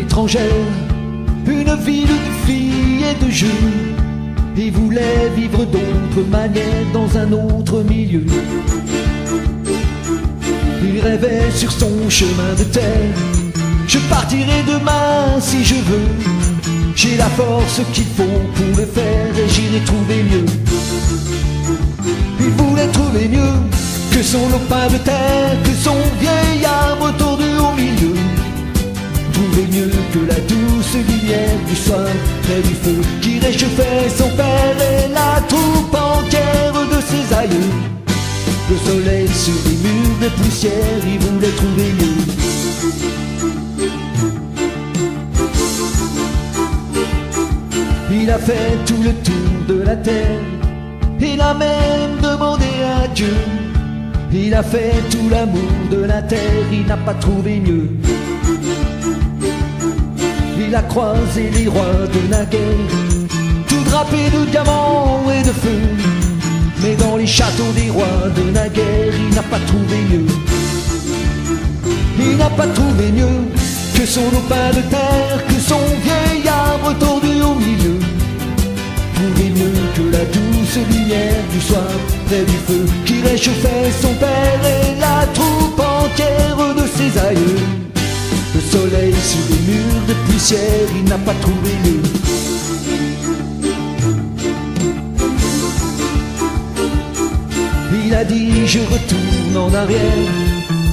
étrangère, une ville de filles et de jeux. Il voulait vivre d'autres manières dans un autre milieu. Il rêvait sur son chemin de terre. Je partirai demain si je veux. J'ai la force qu'il faut pour le faire et j'irai trouver mieux. Il voulait trouver mieux que son lopin de terre, que son vieil arbre tordu au milieu. Trouver mieux que la douce lumière du soir près du feu qui réchauffait son père et la troupe entière de ses aïeux. Le soleil sur les murs de poussière, il voulait trouver mieux. Il a fait tout le tour de la terre, il a même demandé à Dieu. Il a fait tout l'amour de la terre, il n'a pas trouvé mieux. Il a croisé les rois de naguère, tout drapés de diamants et de feu. Mais dans les châteaux des rois de naguère, il n'a pas trouvé mieux. Il n'a pas trouvé mieux que son lopin de terre, que son vieil arbre tordu au milieu. Trouver mieux que la douce lumière du soir près du feu qui réchauffait son père et la troupe entière de ses aïeux. Le soleil sur les murs de poussière, il n'a pas trouvé mieux. Il a dit je retourne en arrière,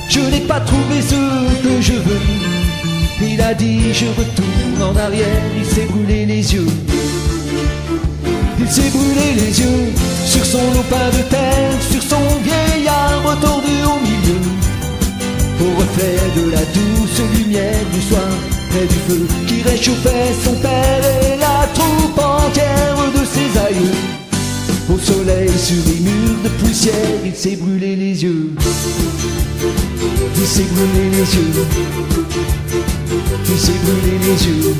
je n'ai pas trouvé ce que je veux. Il a dit je retourne en arrière, il s'est brûlé les yeux. Il s'est brûlé les yeux sur son lopin de terre, sur son vieil arbre tordu au milieu. Au reflet de la douce lumière du soir près du feu qui réchauffait son père et la troupe entière de ses aïeux. Au soleil sur les murs de poussière, il s'est brûlé les yeux. Il s'est brûlé les yeux. Il s'est brûlé les yeux.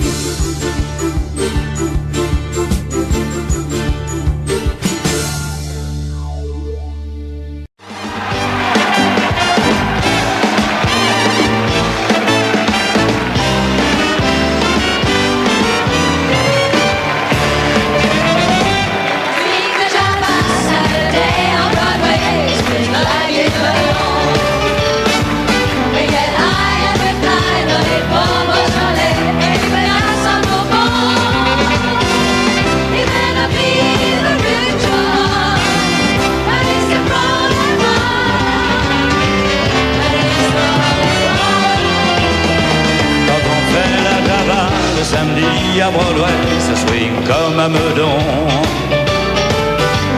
Samedi à Broadway, ça swing comme à Meudon.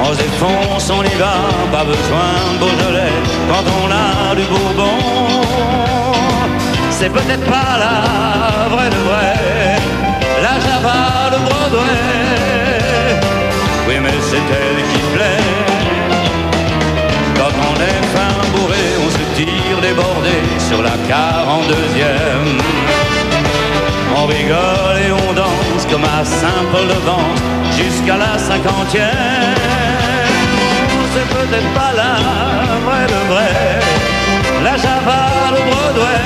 On se défonce, on y va, pas besoin de Beaujolais quand on a du Bourbon. C'est peut-être pas la vraie de vraie, la Java de Broadway. Oui, mais c'est elle qui plaît. Quand on est fin bourré, on se tire débordé sur la 42e. On rigole et on danse comme à Saint-Paul-de-Vence jusqu'à la 50e. C'est peut-être pas la vraie de vraie, la Java de Broadway.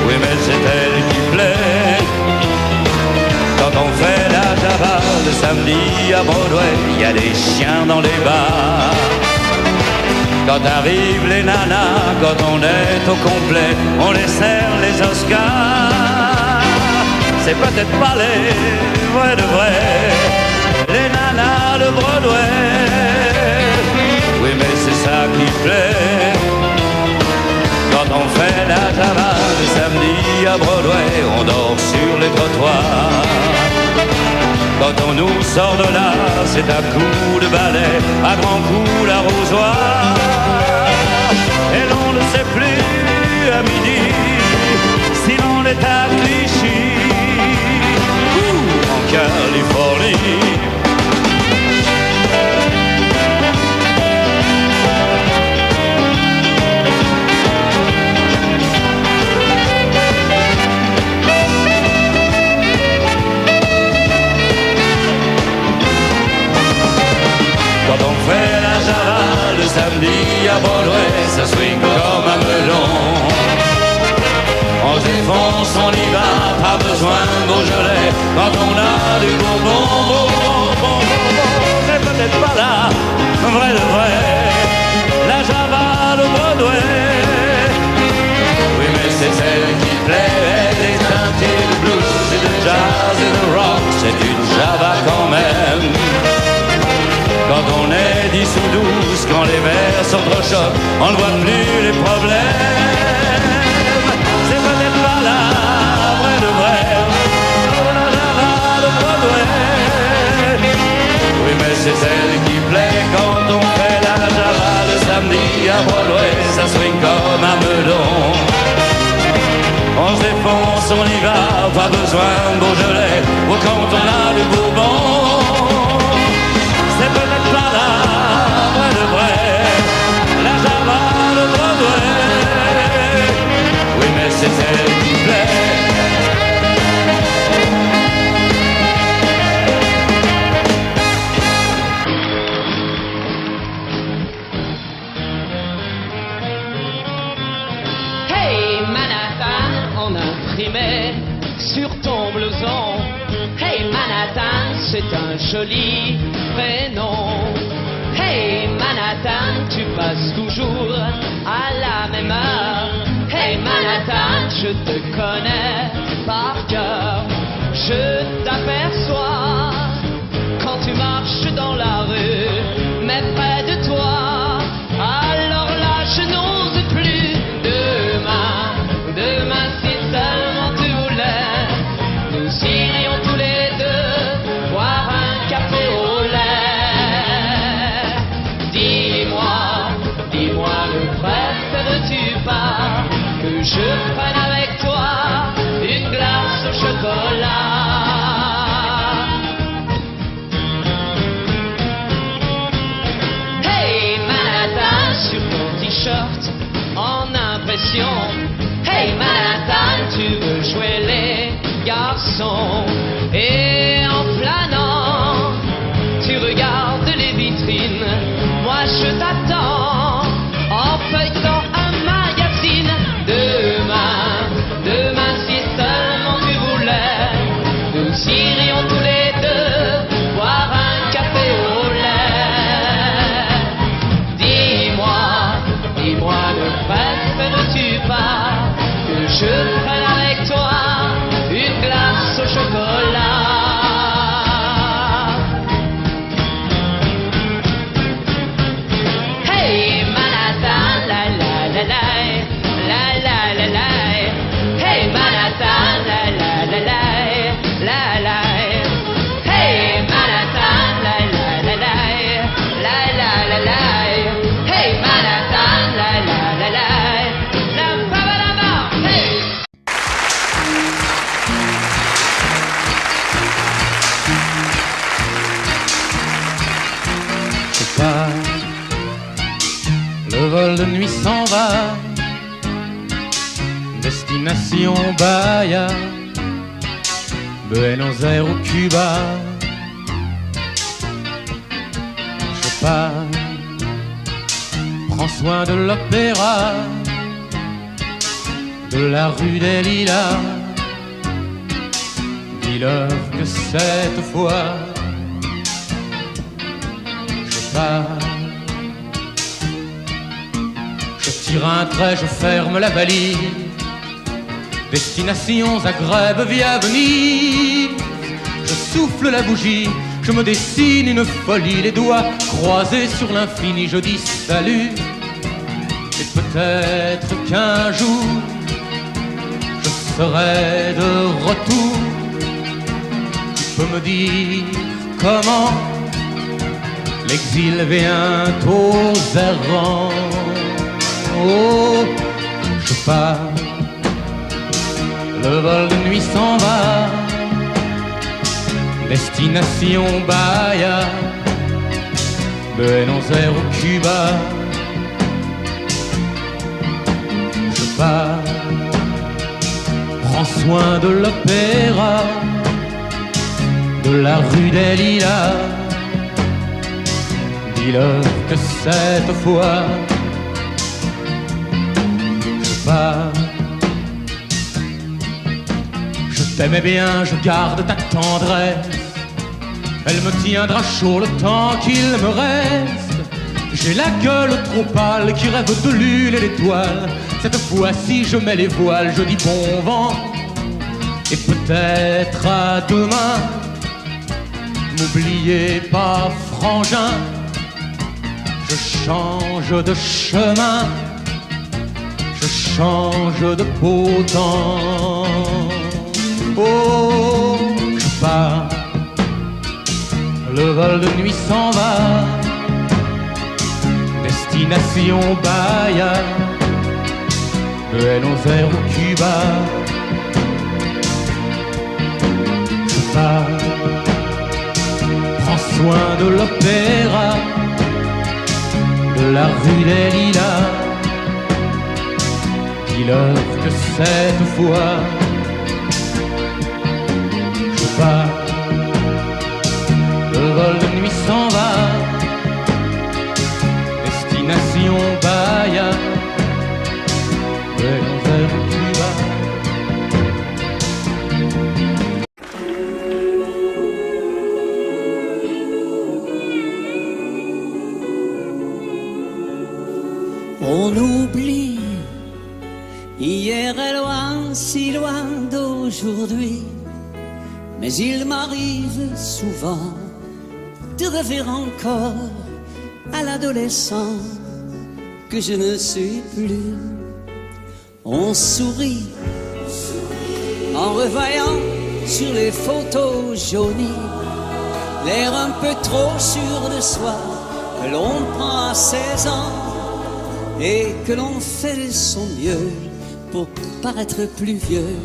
Oui, mais c'est elle qui plaît. Quand on fait la Java le samedi à Broadway, il y a des chiens dans les bars. Quand arrivent les nanas, quand on est au complet, on les serre les Oscars. C'est peut-être pas les vrais de vrais, les nanas de Broadway. Oui, mais c'est ça qui plaît. Quand on fait la Java le samedi à Broadway, on dort sur les trottoirs. Quand on nous sort de là, c'est à coups de balai, à grands coups d'arrosoir. Et l'on ne sait plus à midi si l'on est à Clichy ou en Californie. Quand on fait la Java le samedi à Broadway, ça swing comme un melon. On On se défonce, on y va, pas besoin de Beaujolais. Quand on a du Bourbon, c'est peut-être pas là, vrai de vrai, la Java de Broadway. Oui, mais c'est celle qui plaît, des teintes de blues et de jazz et de rock, c'est une Java quand même. Quand on est 10 ou 12, quand les verres s'entrechoquent, on ne voit plus les problèmes. C'est peut-être pas la vraie de vrai, la Java de Broadway. Oui, mais c'est celle qui plaît quand on fait la Java le samedi à Broadway. Ça swing comme un melon. On se défonce, on y va, pas besoin de Beaujolais. Ou quand on a du Bourbon, c'est peut-être pas la vraie de vrai, la Java de Broadway. Oui, mais c'est celle qui plaît. Hey Manhattan, on imprimait sur ton blouson. Hey Manhattan, c'est un joli prénom. Hey Manhattan, tu passes toujours à la même heure. Hey Manhattan, je te connais par cœur. Je t'aperçois quand tu marches dans la rue, mais près de toi. Alors là, je n'ose plus. Demain, si seulement tu voulais, nous irions tous les deux boire un café au lait. Dis-moi, ne préfères-tu pas que je prenne avec toi une glace au chocolat? Hey Manhattan, sur ton t-shirt en impression. Hey Manhattan, tu veux jouer les garçons. Et en flânant, tu regardes les vitrines. Moi je t'attends en feuilletant un magazine. Demain, si seulement tu voulais, nous irions tous les deux boire un café au lait. Dis-moi, ne préfères-tu pas que je prenne avec toi une glace au chocolat? Hey Manhattan, la la la la, la la la la. Hey Manhattan, la la la la, la la. Hey Manhattan, la la la la, la la la la. Hey Manhattan, la la la la, la ba ba la ba. Hey. Je pars, le vol de nuit s'en va, destination Bahia, Buenos Aires ou Cuba. Je pars, prends soin de l'opéra, de la rue des Lilas. Dis-leur que cette fois je pars. Je tire un trait, je ferme la valise. Destination Zagreb via Venise. Je souffle la bougie, je me dessine une folie. Les doigts croisés sur l'infini, je dis salut. Et peut-être qu'un jour je serai de retour. Tu peux me dire comment l'exil vient aux errants. Oh, je pars, le vol de nuit s'en va, destination Bahia, Buenos Aires ou Cuba. Je pars, prends soin de l'opéra, de la rue des Lilas. Dis-leur que cette fois je pars. t'aimais bien, je garde ta tendresse. Elle me tiendra chaud le temps qu'il me reste. J'ai la gueule trop pâle qui rêve de l'huile et l'étoile. Cette fois-ci je mets les voiles, je dis bon vent. Et peut-être à demain. N'oubliez pas, frangin, je change de chemin, je change de beau temps. Oh, je pars, le vol de nuit s'en va, destination Bahia, Buenos Aires ou Cuba. Je pars, prends soin de l'opéra, de la rue des Lilas. Dis-leur que cette fois je pars, le vol de nuit s'en va, destination Bahia, Buenos Aires ou Cuba. On oublie, hier est loin, si loin d'aujourd'hui. Mais il m'arrive souvent de rêver encore à l'adolescent que je ne suis plus. On sourit en revoyant sur les photos jaunies l'air un peu trop sûr de soi que l'on prend à 16 ans et que l'on fait de son mieux pour paraître plus vieux.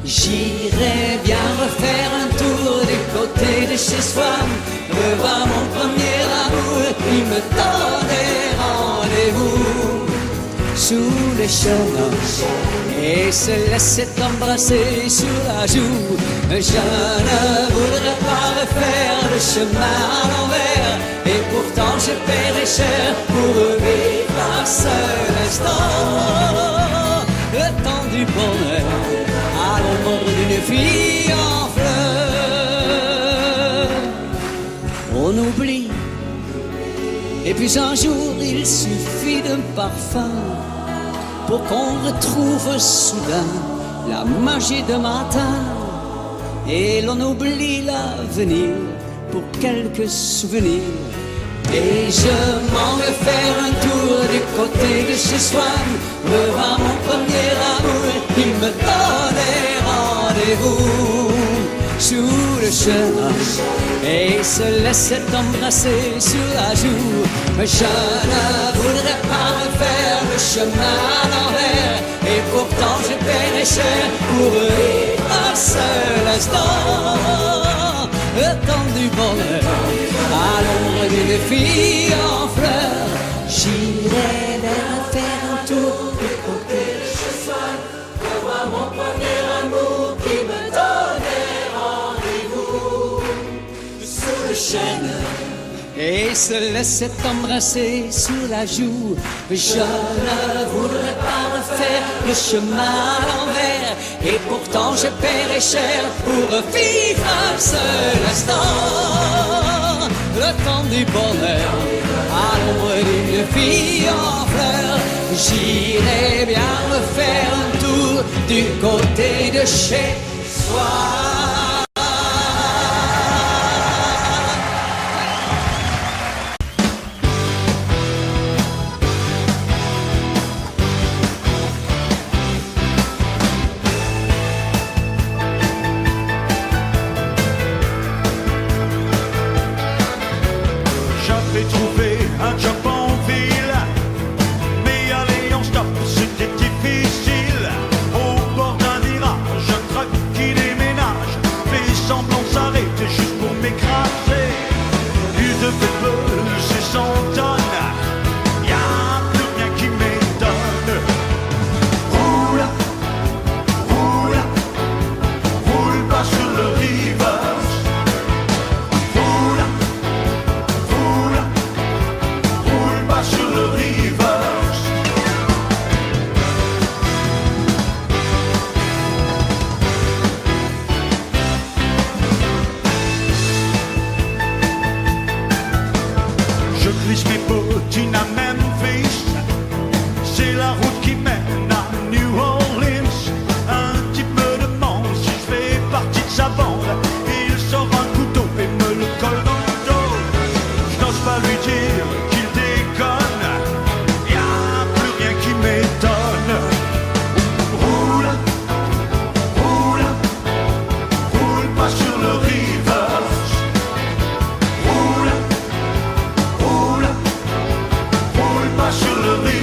J'irais bien refaire un tour du côté de chez soi, revoir mon premier amour qui me donnait rendez-vous sous les chemins et se laisser embrasser sur la joue. Je ne voudrais pas refaire le chemin à l'envers, et pourtant je paierais cher pour vivre un seul instant. Le temps du bonheur à l'ombre d'une fille en fleurs. On oublie, et puis un jour il suffit d'un parfum pour qu'on retrouve soudain la magie de matin. Et l'on oublie l'avenir pour quelques souvenirs. Et je m'en vais faire un tour du côté de chez soi, revoir mon premier amour qui me donnait rendez-vous sous le chemin et se laissait embrasser sur la joue. Mais je ne voudrais pas refaire le chemin à l'envers, et pourtant je paierais cher pour vivre un seul instant. Le temps du bonheur à l'ombre d'une fille en fleurs. J'irai vers faire un tour du côté de chez soi, revoir mon premier amour qui me donnait rendez-vous sous le chêne et se laissait embrasser sur la joue. Je ne voudrais pas refaire le chemin à l'envers, et pourtant je paierais cher pour vivre un seul instant. Le temps du bonheur à l'ombre d'une fille en fleurs. J'irai bien me faire un tour du côté de chez soi. J'avais trouvé un job en ville, mais aller en stop c'était difficile. Au bord d'un virage, un truck qui déménage fait semblant de s'arrêter juste pour m'écraser. Il devait peser 100 tonnes, y'a plus rien qui m'étonne. Roule, roule, roule pas sur le rivage. Roule, roule, Je glisse mes bottines à Memphis. C'est la route qui mène à New Orleans. Un type me demande si je fais partie de sa bande. Il sort un couteau et me le colle dans le dos. Je n'ose pas lui dire qu'il déconne. Y'a plus rien qui m'étonne. Roule, roule, roule pas sur le reverse. Roule, roule, roule pas sur le reverse.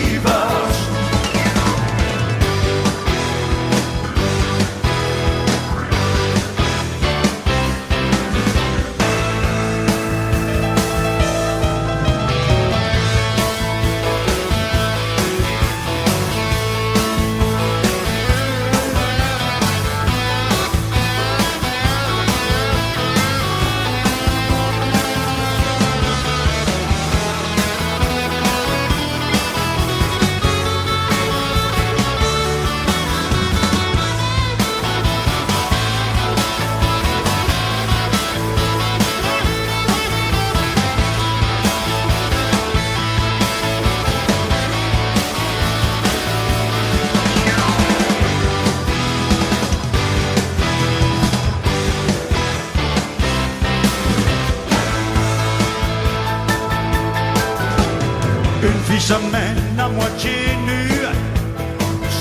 Une fille se mène à moitié nue,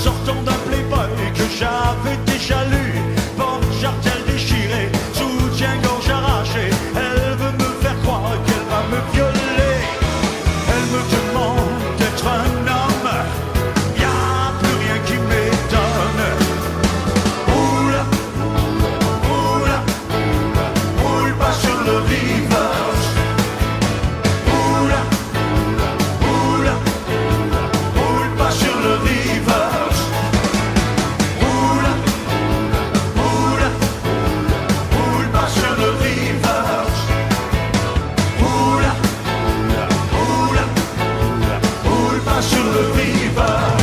sortant d'un playboy que j'avais déjà lu. Porte-jartel déchiré, soutien-gorge arraché. Elle veut me faire croire qu'elle va me violer. Elle me demande d'être un homme. Y'a plus rien qui m'étonne. Roule, roule, roule pas sur le reverse. Roule, roule, roule pas sur le reverse. Roule, roule, roule pas sur le reverse. Roule, roule, roule pas sur le reverse.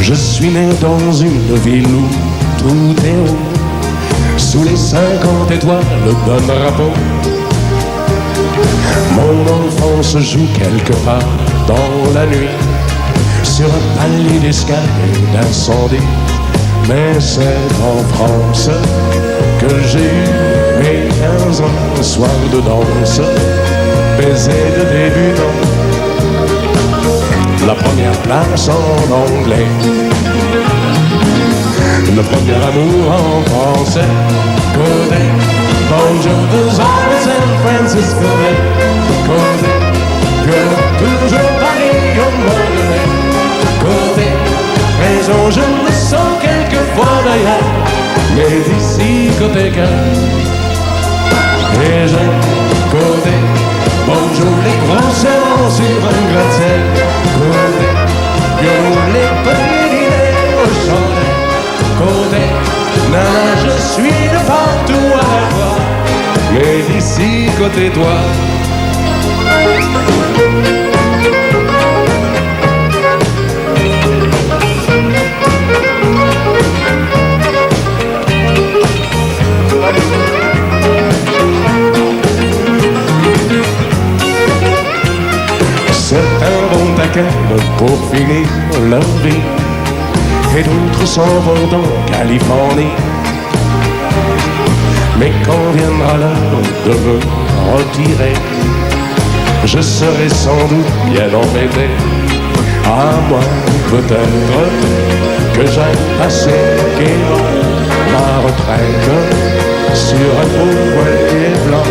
Je suis né dans une ville où tout est haut, sous les 50 étoiles d'un drapeau. Mon enfance joue quelque part dans la nuit, sur un palier d'escalier d'incendie. Mais c'est en France que j'ai eu mes 15 ans, un soir de danse, baiser de débutant. La première place en anglais, le premier amour en français. Côté, bonjour de San Francisco. Côté, que toujours Paris au Montréal. Côté, raison, je me sens quelquefois d'ailleurs, mais d'ici côté cœur. Et j'ai côté, bonjour les gros serments sur un gratte-ciel. Côté, que les petits dîners au chalet. Côté, nana, je suis de partout à la fois, mais d'ici côté toi. Certains vont à Cannes pour finir leur vie, et d'autres s'en vont en Californie. Mais quand viendra l'heure de me retirer, je serai sans doute bien embêté. À moins peut-être que j'aille passer gaiement ma retraite sur un beau voilier blanc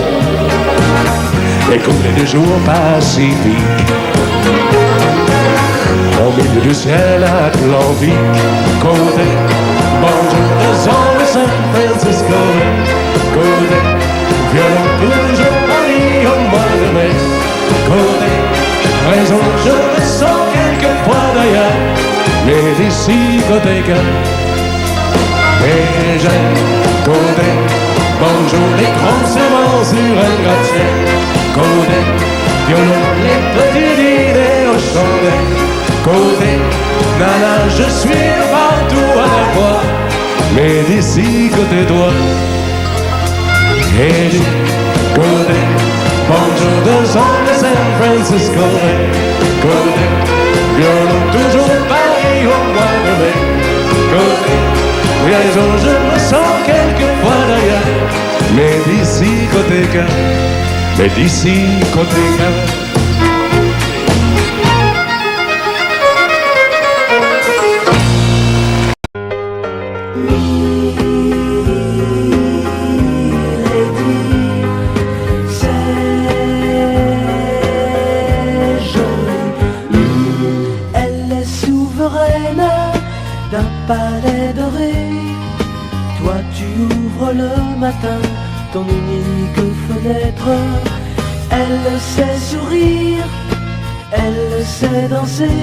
et couler des jours pacifiques au milieu du ciel atlantique. Côté, bonjour, San Francisco. côté, violon toujours Paris au mois de mai. Côté, raison, je me sens quelquefois d'ailleurs, mais d'ici côté cœur. Et j'aime côté, bonjour les grands serments sur un gratte-ciel. Côté, violon, les petits dîners au chandelle. Côté, nana, je suis partout à la fois, mais d'ici côté toi. Et du côté, bonjour de San Francisco. Côté, violon, toujours Paris au mois de mai. Côté, raison, je me sens quelquefois d'ailleurs, mais d'ici côté cœur, mais d'ici côté cœur. D'un palais doré, toi tu ouvres le matin ton unique fenêtre. Elle sait sourire, elle sait danser,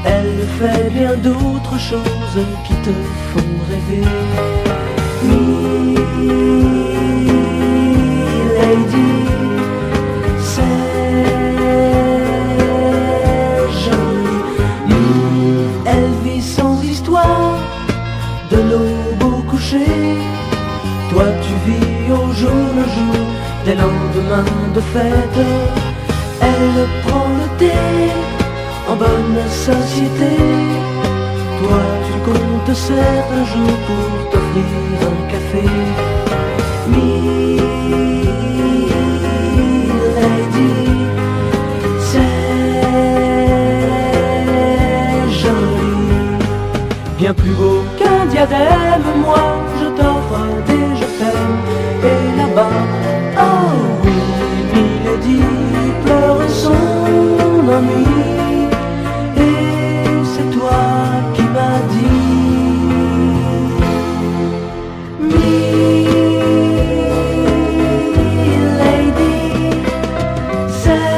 elle fait bien d'autres choses qui te font rêver. Milady, c'est joli. Elle vit sans histoire de l'aube au coucher. Toi tu vis au jour le jour des lendemains de fête. Elle prend le thé en bonne société. Toi tu comptes certains jours pour t'offrir un café. Milady, c'est joli. Bien plus beau qu'un diadème, moi je t'offre des je t'aime. Et là-bas, oh oui, Milady pleure son ennui. Et c'est toi qui m'as dit, Milady, c'est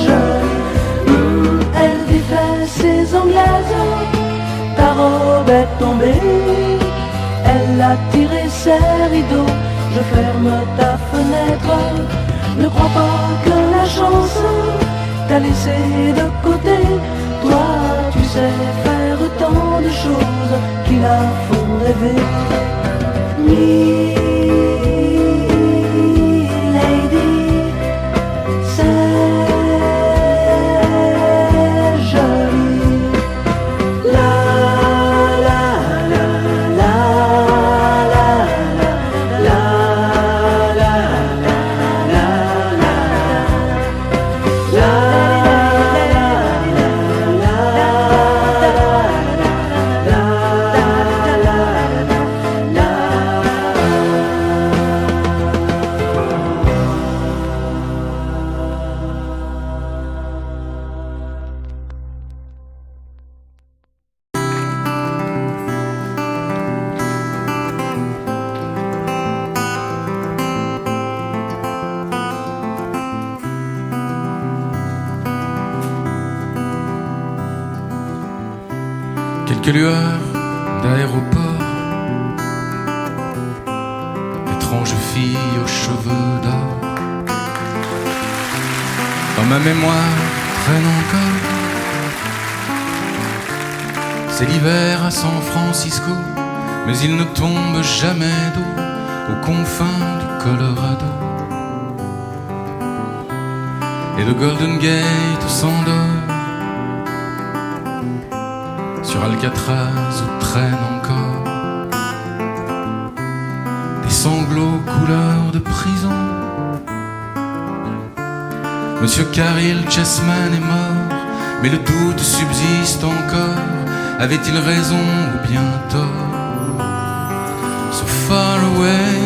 joli. Elle défait ses anglaises, ta robe est tombée. Elle a tiré ses rideaux, je ferme ta fenêtre. Ne crois pas que la chance t'a laissé de côté. Toi tu sais faire tant de choses qui la font rêver. Milady, c'est joli. La la la la la la la la la Quelques lueurs d'aéroport, étrange fille aux cheveux d'or. Dans ma mémoire traîne encore, c'est l'hiver à San Francisco, mais il ne tombe jamais d'eau aux confins du Colorado. Et de Golden Gate s'endort, sur Alcatraz où traînent encore des sanglots couleur de prison. Monsieur Caril Chessman est mort, mais le doute subsiste encore. Avait-il raison ou bien tort? So far away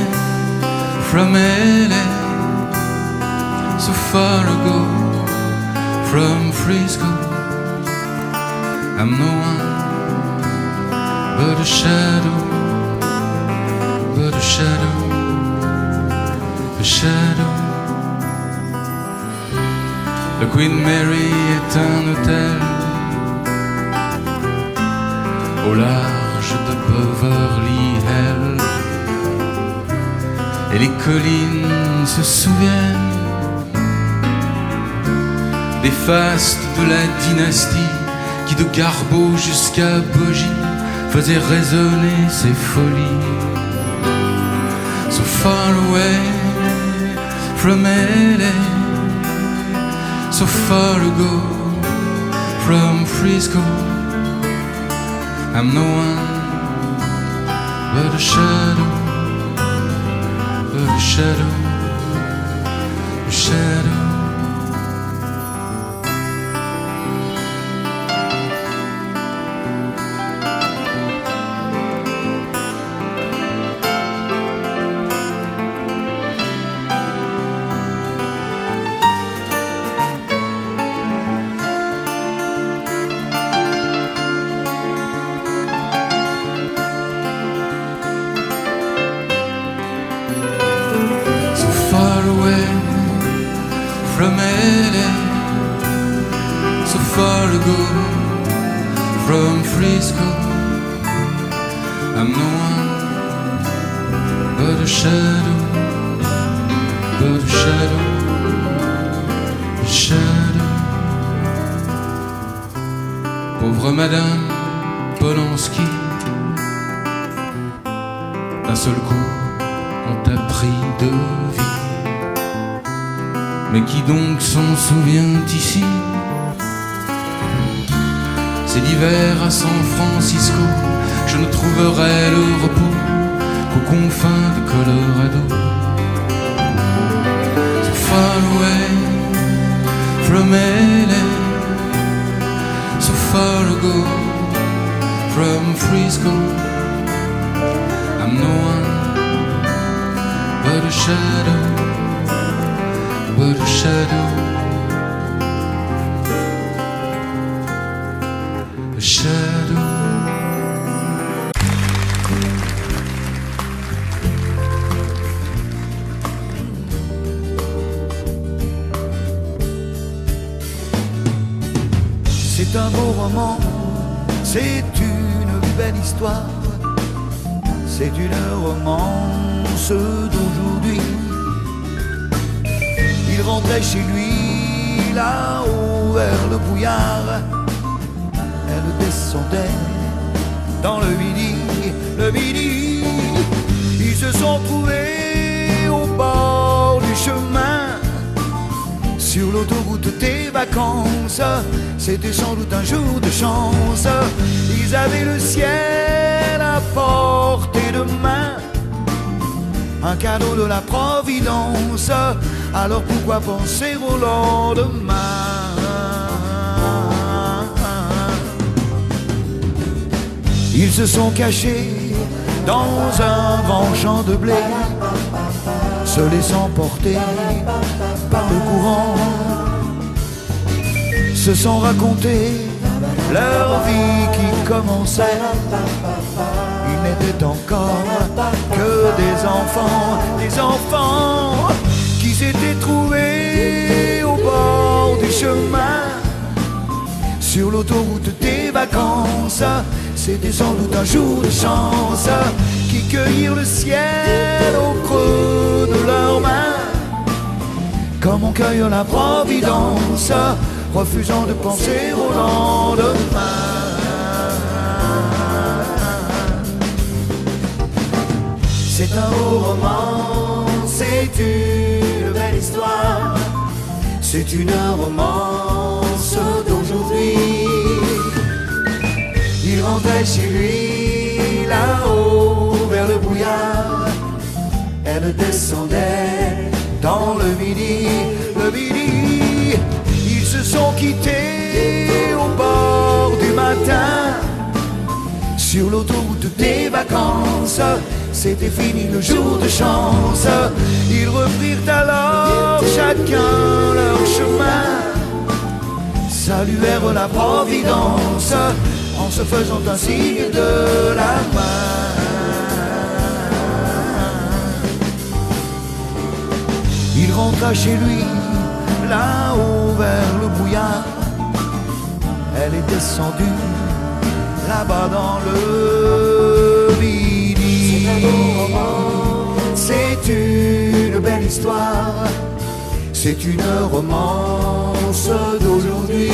from LA, so far ago from Frisco, I'm no one but a shadow shadow, a shadow. Le Queen Mary est un hôtel au large de Beverly Hills. Et les collines se souviennent des fastes de la dynastie qui de Garbeau jusqu'à Bogie faisait résonner ses folies. So far away from LA, so far ago from Frisco, I'm no one but a shadow, but a shadow, a shadow. From LA, so far ago, from Frisco, I'm no one but a shadow, but a shadow, a shadow. Pauvre Madame Polanski, d'un seul coup, on t'a pris de vie. Mais qui donc s'en souvient ici? C'est l'hiver à San Francisco, je ne trouverai le repos qu'aux confins de Colorado. So far away from LA, so far ago from Frisco, I'm no one but a shadow, but a shadow, a shadow. C'est un beau roman, c'est une belle histoire, c'est une romance d'aujourd'hui. Il rentrait chez lui, là-haut vers le brouillard. Elle descendait dans le midi, le midi. Ils se sont trouvés au bord du chemin, sur l'autoroute des vacances. C'était sans doute un jour de chance. Ils avaient le ciel à portée de main, un cadeau de la Providence. Alors pourquoi penser au lendemain? Ils se sont cachés dans un grand champ de blé, se laissant porter par le courant, se sont racontés leur vie qui commençait. Ils n'étaient encore que des enfants qui s'étaient trouvés au bord du chemin, sur l'autoroute des vacances. C'était sans doute un jour de chance, qui cueillirent le ciel au creux de leurs mains, comme on cueille la Providence, refusant de penser au lendemain. C'est un beau roman, c'est une belle histoire, c'est une romance d'aujourd'hui. Il rentrait chez lui, là-haut vers le brouillard. Elle descendait dans le midi, le midi. Ils se sont quittés au bord du matin, sur l'autoroute des vacances. C'était fini le jour de chance. Ils reprirent alors chacun leur chemin, saluèrent la Providence en se faisant un signe de la main. rentra chez lui, là-haut vers le brouillard. Elle est descendue là-bas dans le Midi. C'est une belle histoire, c'est une romance d'aujourd'hui.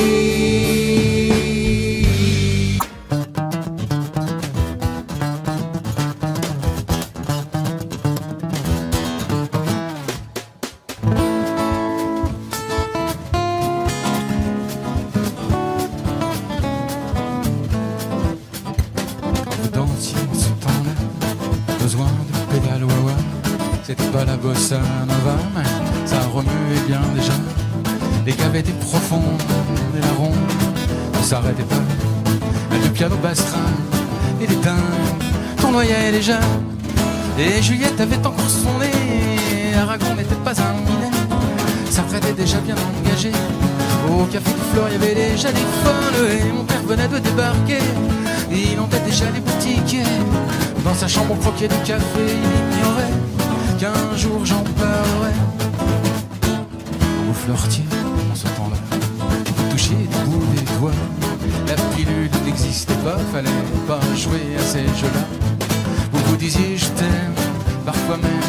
C'était pas la bossa nova, mais ça remuait bien déjà. Les caves étaient profondes et la ronde ne s'arrêtait pas. Le piano bastrin et les dingues tournoyaient déjà. Et Juliette avait encore son nez, Aragon n'était pas un minet. Ça était déjà bien engagé. Au café du Flore, il y avait déjà des folles. Et mon père venait de débarquer, il en était déjà les boutiques. Dans sa chambre au croquet du café, il ignorait qu'un jour j'en parlerai. Au flirtier, en ce temps-là, toucher des bouts des doigts. La pilule n'existait pas, fallait pas jouer à ces jeux-là. Vous vous disiez je t'aime, parfois même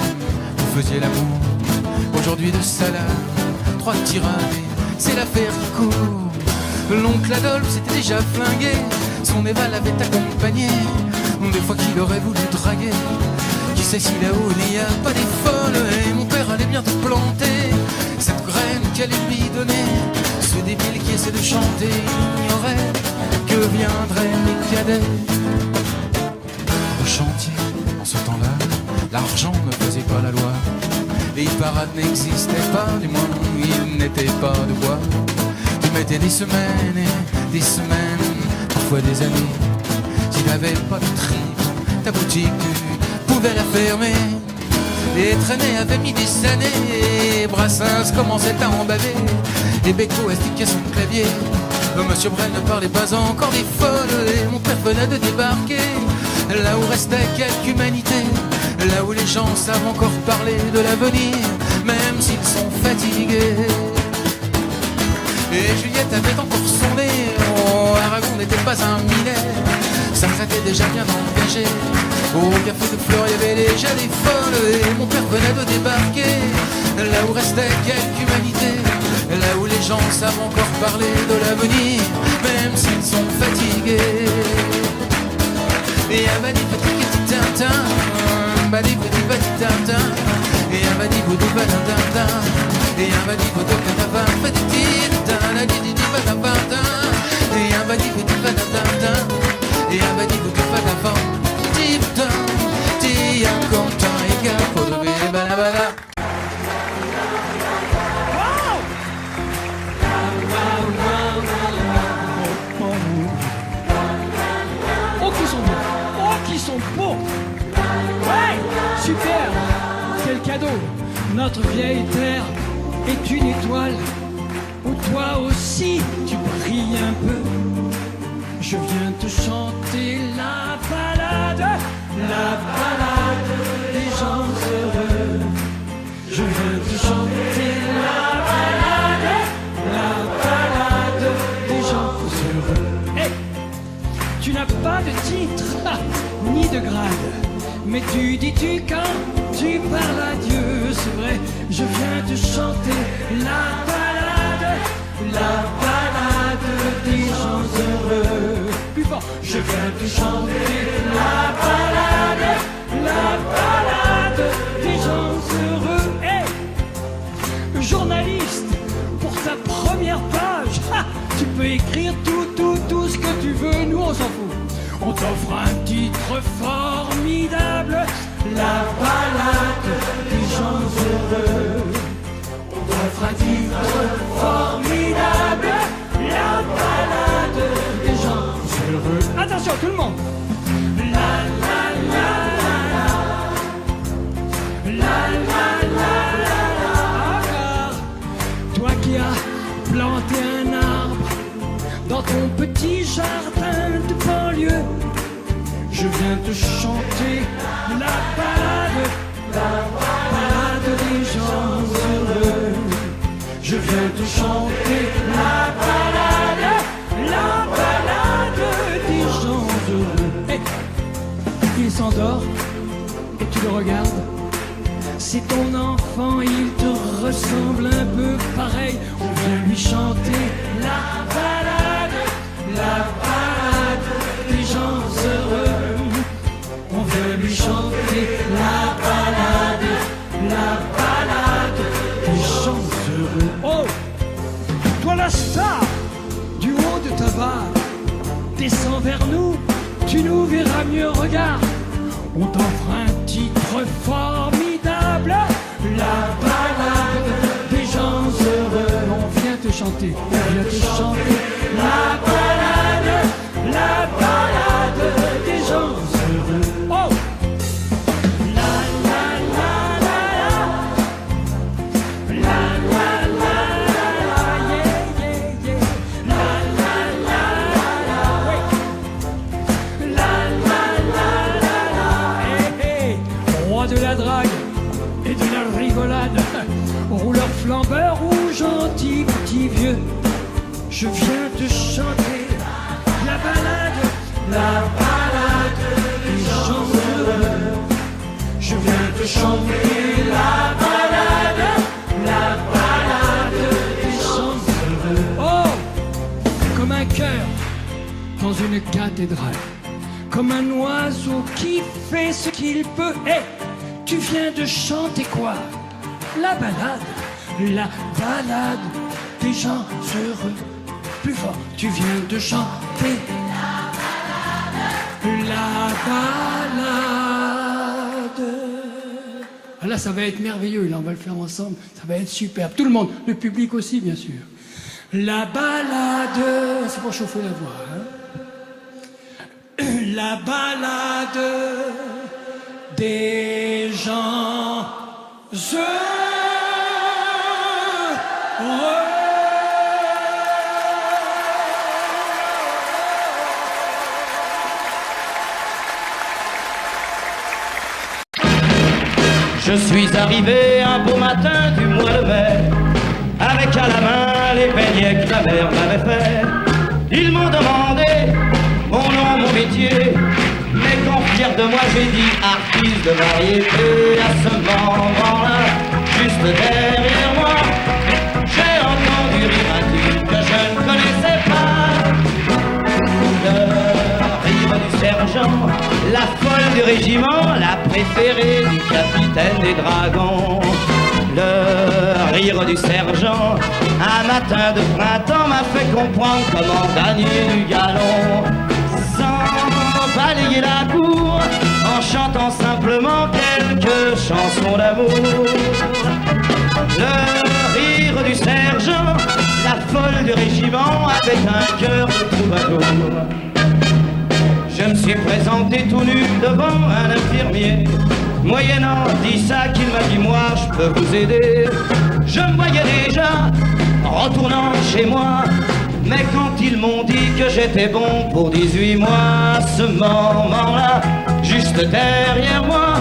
vous faisiez l'amour. Aujourd'hui de salade, 3 tirades, c'est l'affaire qui court. L'oncle Adolphe s'était déjà flingué, son Eva l'avait accompagné. Des fois qu'il aurait voulu draguer, qui sait si là-haut il n'y a pas des folles. Et mon père allait bientôt planter cette graine qu'elle lui donner. Ce débile qui essaie de chanter ignorait que viendraient les cadets. Au chantier, en ce temps-là, l'argent ne faisait pas la loi. Les parades n'existaient pas, du moins il n'était pas de bois. Tu mettais des semaines et des semaines, parfois des années. Tu n'avais pas de trip, ta boutique tu pouvais la fermer. Les traînées avaient mis des années, et Brassens commençait à emballer. Et Beko astiquait son clavier. Monsieur Brel ne parlait pas encore des folles. Et mon père venait de débarquer, là où restait quelque humanité, là où les gens savent encore parler de l'avenir, même s'ils sont fatigués. Et Juliette avait encore son nez, oh, Aragon n'était pas un minet. Ça était déjà bien engagé. Au café de Flore, il y avait déjà des folles. Et mon père venait de débarquer, là où restait quelque humanité, là où les gens savent encore parler de l'avenir, même s'ils sont fatigués. Et un badi petit tintin, un badi petit tintin, et un badi boudou badin, et un badi boudou cadavin, petit tintin, la di badin, et un badi petit badin. Et un badi boudou badin, petit tintin, ti un content et capo de bébé. Qui sont beaux. Ouais, super. Quel cadeau. Notre vieille terre est une étoile où toi aussi tu brilles un peu. Je viens te chanter la balade des gens heureux. Je viens te chanter la balade des gens heureux. Hey, tu n'as pas de titre ni de grade, mais tu dis-tu quand tu parles à Dieu, c'est vrai, je viens te chanter la balade des gens heureux. Plus fort, je viens te chanter la balade des gens heureux. Hey, journaliste, pour ta première page, tu peux écrire tout ce que tu veux, nous on s'en fout. On t'offre un titre formidable, la balade des gens heureux. On t'offre un titre formidable, la balade des gens heureux. Attention tout le monde. Toi qui as planté un arbre dans ton petit jardin de banlieue, je viens te chanter la balade des gens heureux. viens te chanter la balade des gens heureux. Hey, il s'endort et tu le regardes. C'est ton enfant, il te ressemble un peu pareil. On vient lui chanter la balade des gens heureux. On vient lui chanter la balade des gens heureux. Oh, toi la star, du haut de ta barre, descends vers nous, tu nous verras mieux. Regarde, on t'offre un titre formidable, la balade des gens heureux. On vient te chanter, la balade des gens heureux. Oh, la la la la la, la la la la, yeah yeah yeah, la la la la, oui, la la la la, hey hey, roi de la drague et de la rigolade, rouleur flambeur ou gentil petit vieux, je viens te chanter la balade des gens heureux. Je viens te chanter la balade des gens heureux. Oh, comme un cœur dans une cathédrale, comme un oiseau qui fait ce qu'il peut. Hey, tu viens de chanter quoi? La balade des gens heureux. Plus fort, tu viens de chanter la balade. Ah là, ça va être merveilleux, là, on va le faire ensemble, ça va être superbe. Tout le monde, le public aussi, bien sûr. La balade, c'est pour chauffer la voix, hein. La balade des gens heureux. Je suis arrivé un beau matin du mois de mai, avec à la main les beignets que la mère m'avait fait. Ils m'ont demandé mon nom, mon métier, mais quand fier de moi j'ai dit artiste de variété. À ce moment-là, juste derrière moi, j'ai entendu rire un type que je ne connaissais pas. Le rire du sergent, la folle du régiment, la préférée du capitaine des dragons. Le rire du sergent, un matin de printemps, m'a fait comprendre comment gagner du galon. Sans balayer la cour, en chantant simplement quelques chansons d'amour. Le rire du sergent, la folle du régiment, avec un cœur de troubadour. Je me suis présenté tout nu devant un infirmier, moyennant 10 sacs, il m'a dit moi je peux vous aider. Je me voyais déjà retournant chez moi, mais quand ils m'ont dit que j'étais bon pour 18 mois, à ce moment-là, juste derrière moi,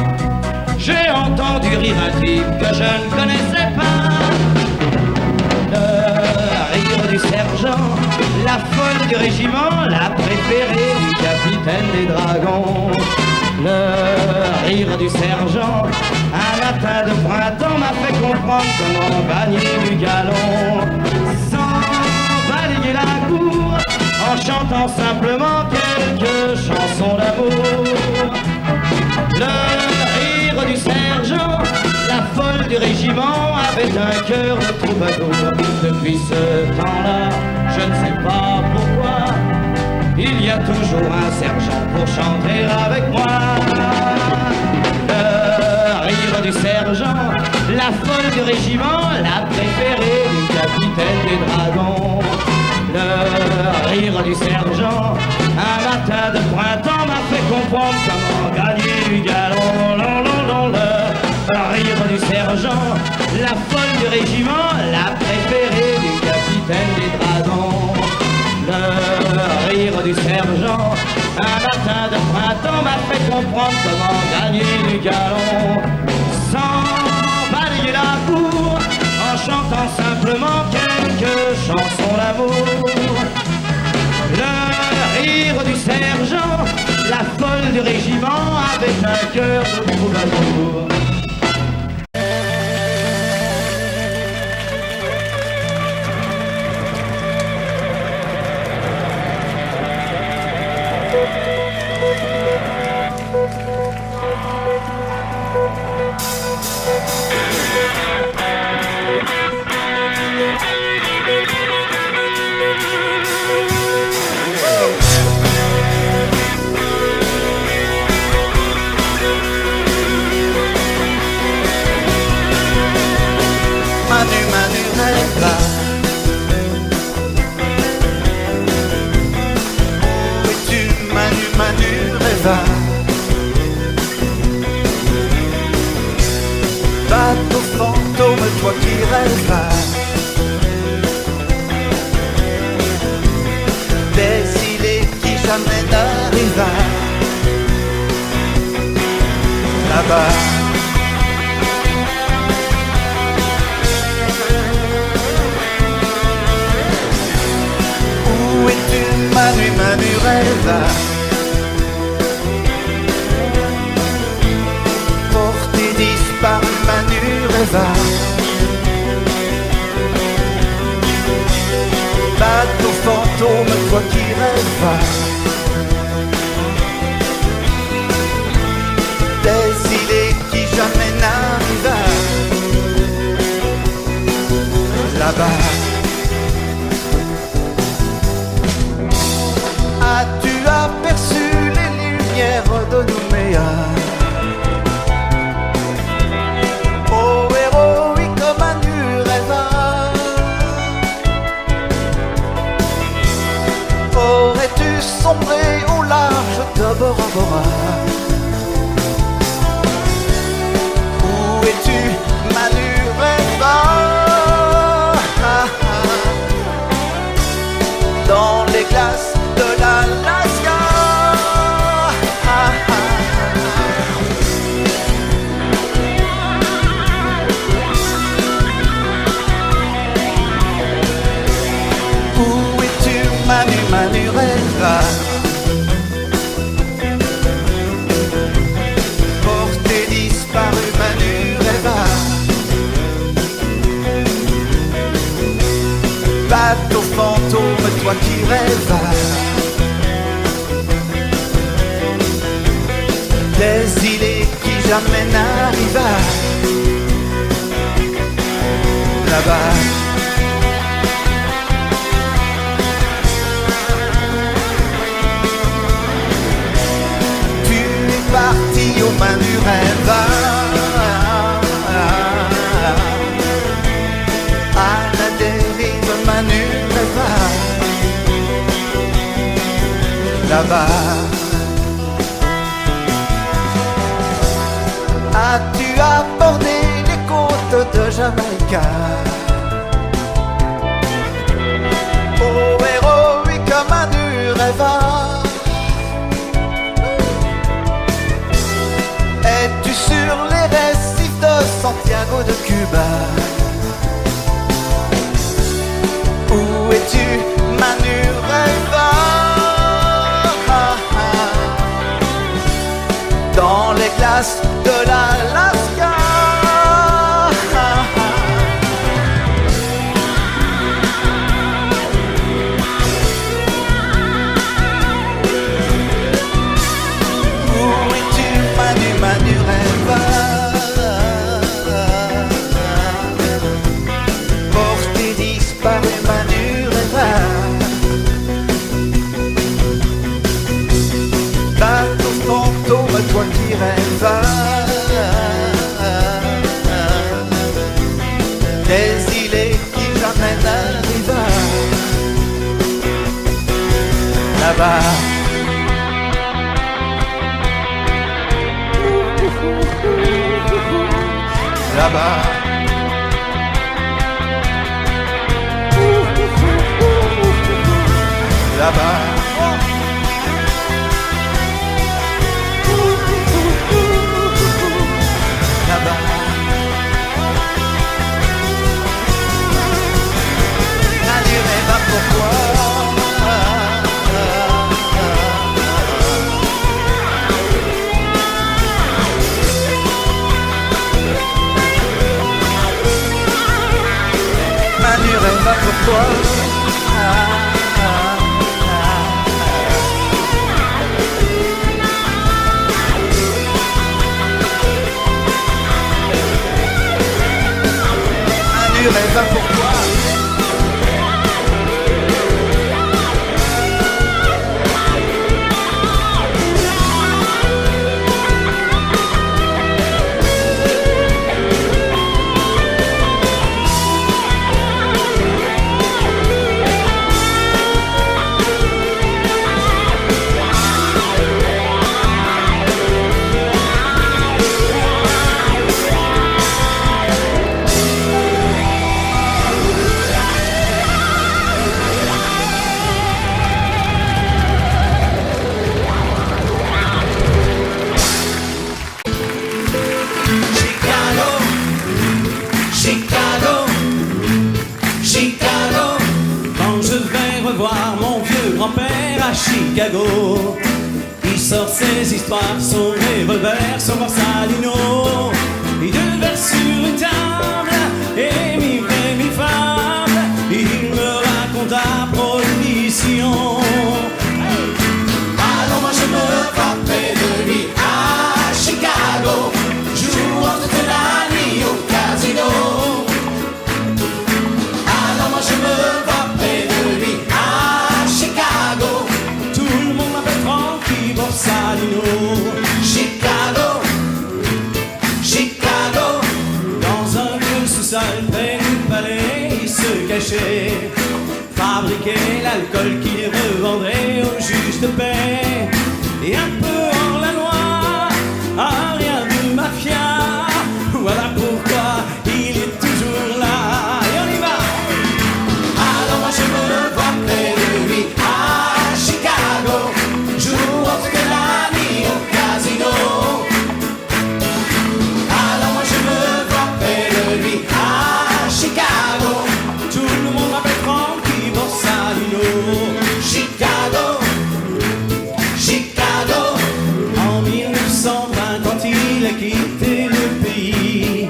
j'ai entendu rire un type que je ne connaissais pas. Le rire du sergent, la folle du régiment, la préférée du capitaine des dragons. Le rire du sergent, un matin de printemps, m'a fait comprendre comment gagner du galon. Sans balayer la cour, en chantant simplement quelques chansons d'amour. Le rire du sergent, la folle du régiment, avait un cœur de troubadour. Depuis ce temps-là, je ne sais pas pourquoi, il y a toujours un sergent pour chanter avec moi. Le rire du sergent, la folle du régiment, la préférée du capitaine des dragons. Le rire du sergent, un matin de printemps, m'a fait comprendre comment gagner du galon. Non, non, non, le rire du sergent, la folle du régiment, la préférée du capitaine des dragons. Le rire du sergent, un matin de printemps, m'a fait comprendre comment gagner du galon. Sans balayer la cour, en chantant simplement quelques cœur de troubadour. Manu, Manu, rêve. Où es-tu, Manu, Manu, rêve? Bateau fantôme, toi qui rêves. Des îles qui jamais n'arrivent. Là-bas. Où es-tu, Manu, Manu, rêve? Porté disparu, Manu, rêve. Bateau fantôme, toi qui rêves. Des îles qui jamais n'arrivent. Là-bas. As-tu aperçu les lumières de Nouméa? Oh héroïque Manu rêva. Aurais-tu sombré au large de Bora Bora? Où es-tu Manu rêva? Dans les glaces de l'Alaska. Où es-tu, Manu, Manu, rêve? Porté disparu, Manu, rêve. Bateau fantôme, toi qui rêves. Des îles qui jamais n'arrivent. Là-bas. Tu es parti aux mains du rêve. À la dérive, Manu rêve. Là-bas. As-tu abordé les côtes de Jamaïque? Oh héroïque Manu rêve. Es-tu sur les récifs de Santiago de Cuba? Où es-tu Manu rêve? Dans les glaces de l'Alaska. Où es-tu Manu, Manu rêve? Porté disparu, Manu rêve. Bateau fantôme, toi qui rêves. Des îles qui jamais n'arrivent. Là-bas. Là-bas. Là-bas. Là-bas. Manu rêve, pourquoi? toi. Un muret va pour toi. Chicago, il sort ses histoires, son revolver, son Borsalino. Il devait sur une table et mi-vrai, mi-femme. Il me raconte à prohibition. Alors moi je me vois près de lui à Chicago, joue toute la nuit au casino. Alors moi je me vois près de lui à Chicago. Borsalino, Chicago, Chicago. Dans un vieux sous-sol près du palais, il se cachait, fabriquait l'alcool qu'il revendrait au juge de paix. Et un peu hors la loi, ah, rien de mafia. Voilà pourquoi il est toujours là. Et on y va. Alors moi je me vois près de lui à Chicago, joue toute la nuit au casino. Alors moi je me vois près de lui à Chicago. Tout le monde m'appelle Frankie Borsalino. Chicago, Chicago. En 1920 quand il a quitté le pays,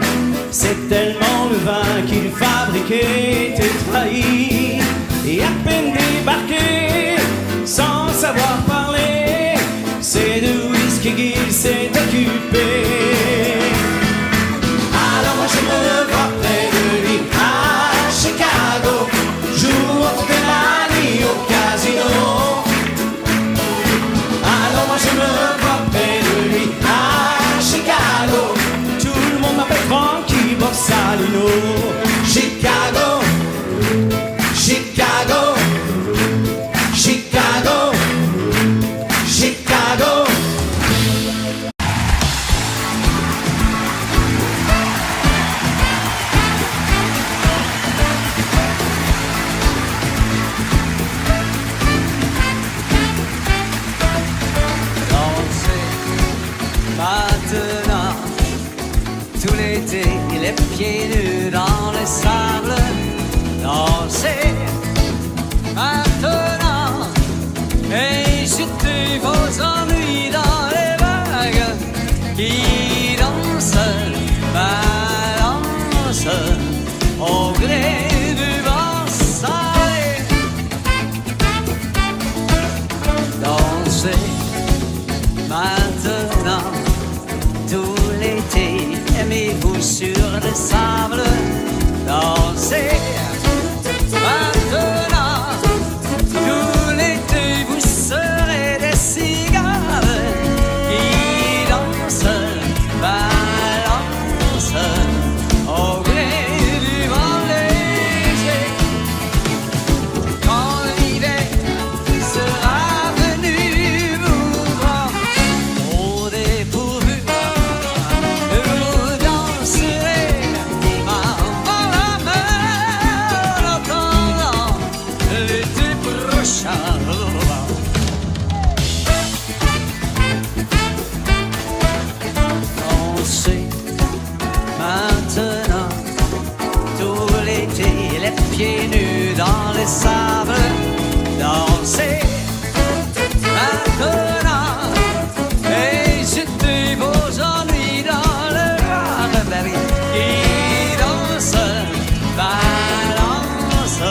c'est tellement le vin qu'il fabriquait était trahi. Et à peine débarqué, sans savoir parler, c'est de whisky qu'il s'est occupé. Alors moi je me vois près de lui à Chicago, joue toute la nuit au casino. Alors moi je me vois près de lui à Chicago. Tout le monde m'appelle Frankie Borsalino. Chicago, Chicago, Chicago, Chicago. Dansez maintenant, tout l'été, les pieds nus dans les sables. Dansez maintenant et jetez vos ennuis dans les vagues qui dansent, balancent au gré du vent salé. Dansez maintenant tout l'été, aimez-vous sur le sable. Dansez maintenant, tout l'été vous serez des cigales qui dansent, balancent au gré du vent léger. Quand l'hiver sera venu vous prendre au dépourvu, vous danserez main dans la main en attendant l'été prochain. Dansez maintenant tout l'été, les pieds nus dans les sables. Dansez maintenant et jetez vos ennuis dans le bar qui danse, balance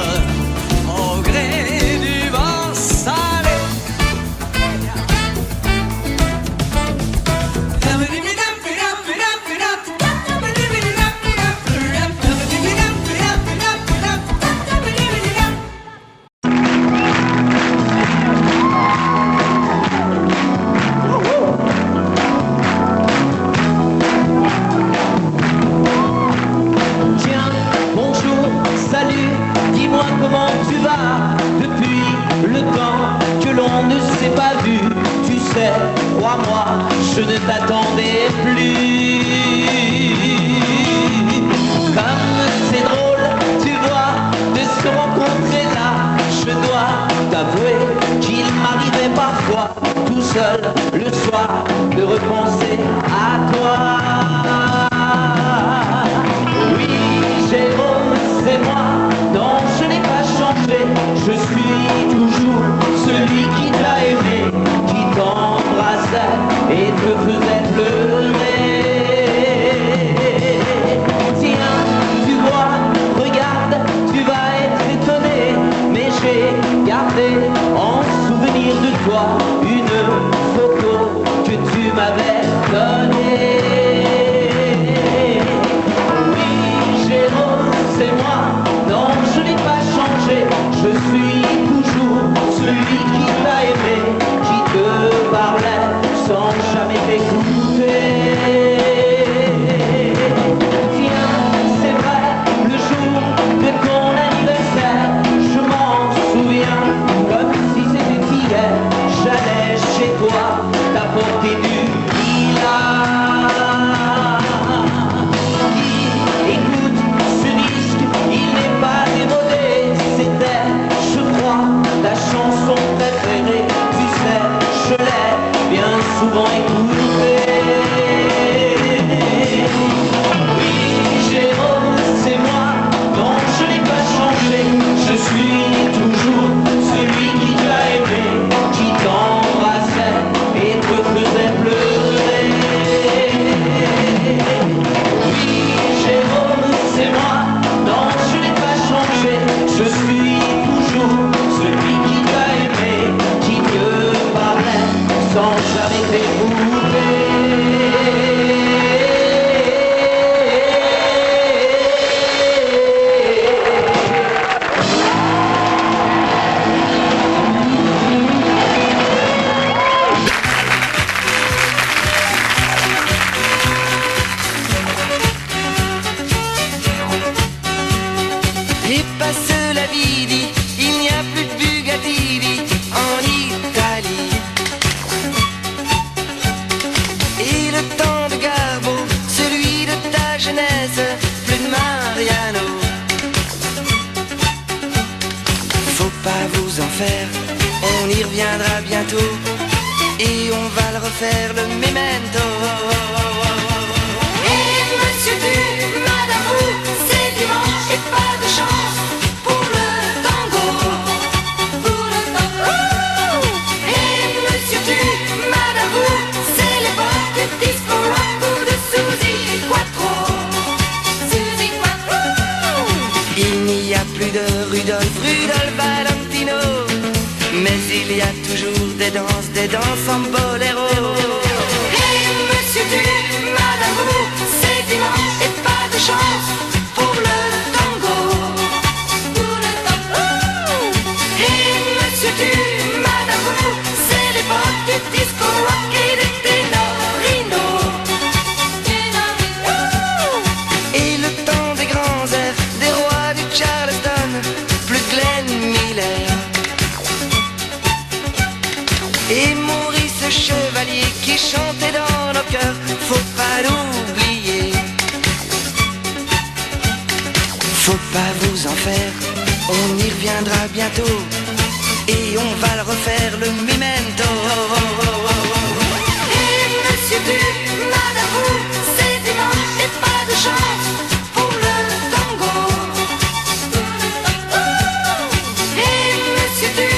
passe la vie, dit, il n'y a plus de Bugatti, dit, en Italie. Et le temps de Garbo, celui de ta jeunesse, plus de Mariano. Faut pas vous en faire, on y reviendra bientôt, et on va le refaire, le memento. Et monsieur du madame vous, c'est dimanche et pas de chance pour le tango, pour le tango. Et monsieur du madame vous, c'est l'époque du disco rock ou de Suzy Quattro, Suzy Quattro. Il n'y a plus de Rudolph Valentino, mais il y a toujours des danses en boléro. Et monsieur du madame vous, c'est dimanche et pas de chance pour le tango, pour le tango. Et monsieur du madame vous, c'est l'époque du disco rock et des ténorino, ténorino. Et le temps des grands airs, des rois du Charleston, plus de Glenn Miller. Et Maurice Chevalier qui chantait dans nos cœurs, faut pas l'oublier. Faut pas vous en faire, on y reviendra bientôt, et on va le refaire, le memento. Et monsieur du madame vous, c'est dimanche et pas de chance pour le tango, pour le tango. Et monsieur du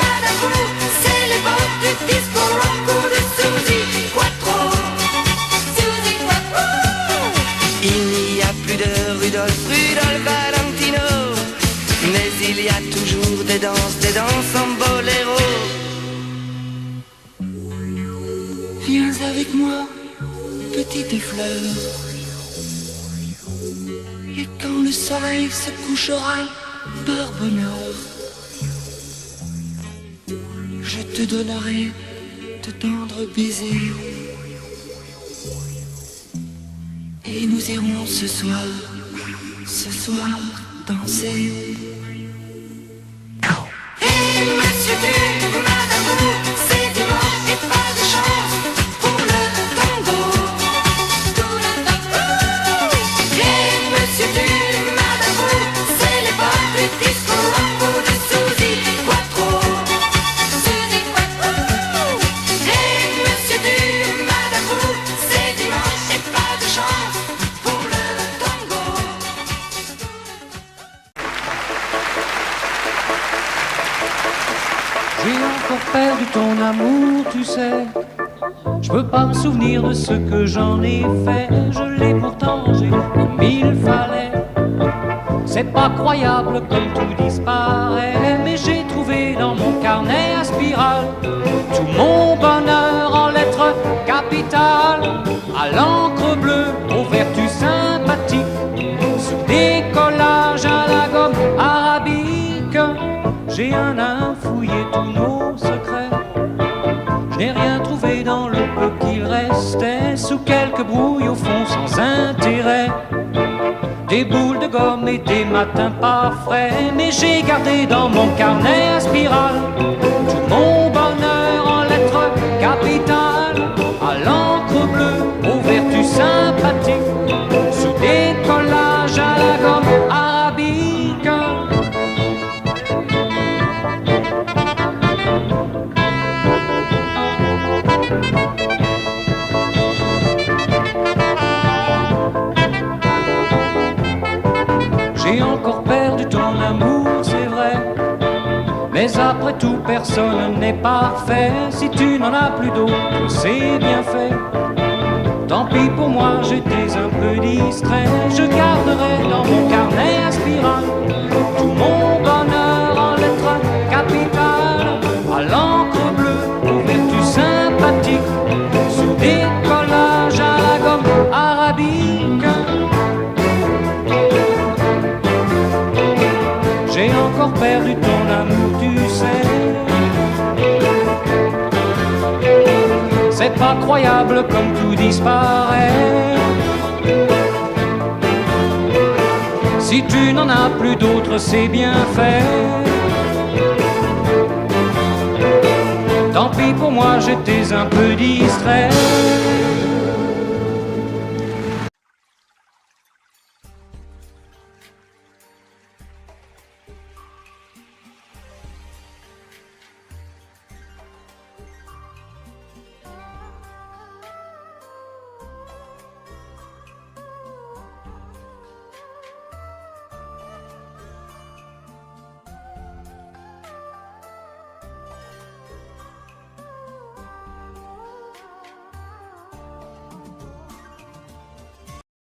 madame vous, c'est l'époque du disco rock ou de Suzy Quattro, Suzy Quattro. Il n'y a plus de Rudolph Valentino, mais il y a toujours des danses en boléro. Viens avec moi, petite fleur, et quand le soleil se couchera par bonheur, je te donnerai de tendres baisers, et nous irons ce soir danser. Et monsieur du madame vous, c'est dimanche et pas de chance pour le tango, pour le tango. Et monsieur du madame vous, c'est l'époque du disco rock ou de Suzy Quattro, Suzy Quattro. Et monsieur du madame vous, c'est dimanche et pas de chance pour le tango. J'ai encore perdu ton amour, tu sais. Je peux pas me souvenir de ce que j'en ai fait. Je l'ai pourtant, j'ai comme il fallait. C'est pas croyable comme tout disparaît. Mais j'ai trouvé dans mon carnet à spirale tout mon bonheur en lettres capitales, à l'encre bleue, aux vertus sympathiques, sous des collages à la gomme arabique. J'ai un à fouiller tous nos secrets. Je n'ai rien trouvé dans le peu qu'il restait, sous quelques brouilles au fond sans intérêt. Des boules de gomme et des matins pas frais. Mais j'ai gardé dans mon carnet à spirale tout mon bonheur en lettres capitales, à l'encre bleue, aux vertus sympathiques, sous des collages à la gomme arabique. J'ai encore perdu ton amour, c'est vrai, mais après tout personne n'est parfait. Si tu n'en as plus d'autre, c'est bien fait. Tant pis pour moi, j'étais un peu distrait. Je garderai dans mon carnet à spirale tout mon bonheur en lettres capitales, à l'encre bleue, aux vertus sympathiques, sous des collages à la gomme arabique. J'ai encore perdu ton amour, tu sais. C'est pas croyable comme tout disparaît. Si tu n'en as plus d'autres, c'est bien fait. Tant pis pour moi, j'étais un peu distrait.